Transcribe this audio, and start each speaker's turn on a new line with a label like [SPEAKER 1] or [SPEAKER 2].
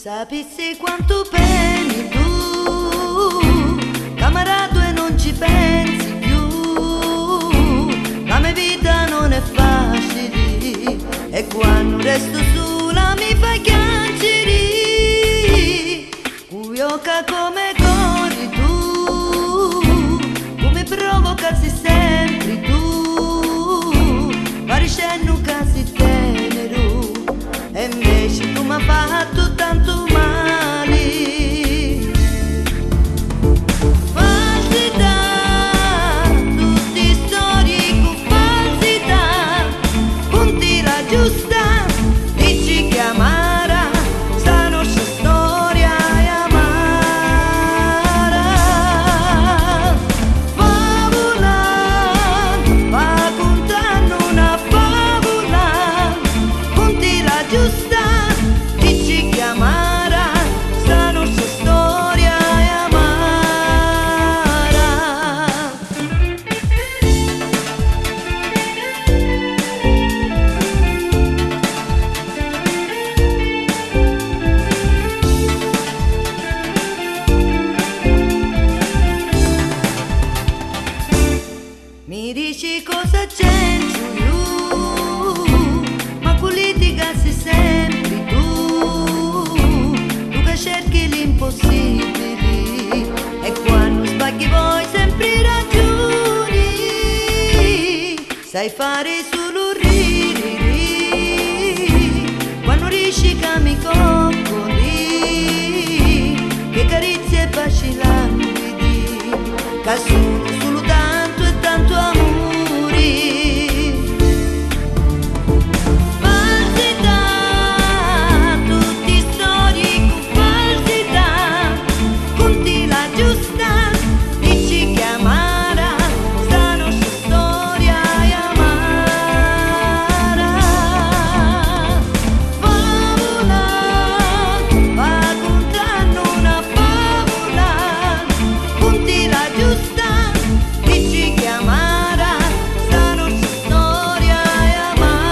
[SPEAKER 1] Sapessi quanto peni tu, camarato, e non ci pensi più. La mia vita non è facile e quando resto sola mi fai piangere. Cuioca come corri tu, come provocassi sempre tu, pariscenno quasi tenero e invece tu mi hai fatto tanto male. Falsità, tutte storie con falsità, punti la giusta, dici che amara, sta nostra storia è amara. Favola, va contando una favola, punti la giusta, dici che amara, sta nostra storia è amara. Mi dici cosa c'entro io, ma politica sei sempre tu che cerchi l'impossibile e quando sbagli vuoi sempre ragioni, sai fare solo ridere quando riesci che mi coccoli, che carizie e baci languidi, che sono solo tanto e tanto amore. Falsità, tutte storie con falsità, conti la giusta, dici che amara, sta nostra storia è amara. Favola, va contando una favola, conti la giusta, dici che amara, sta nostra storia è amara.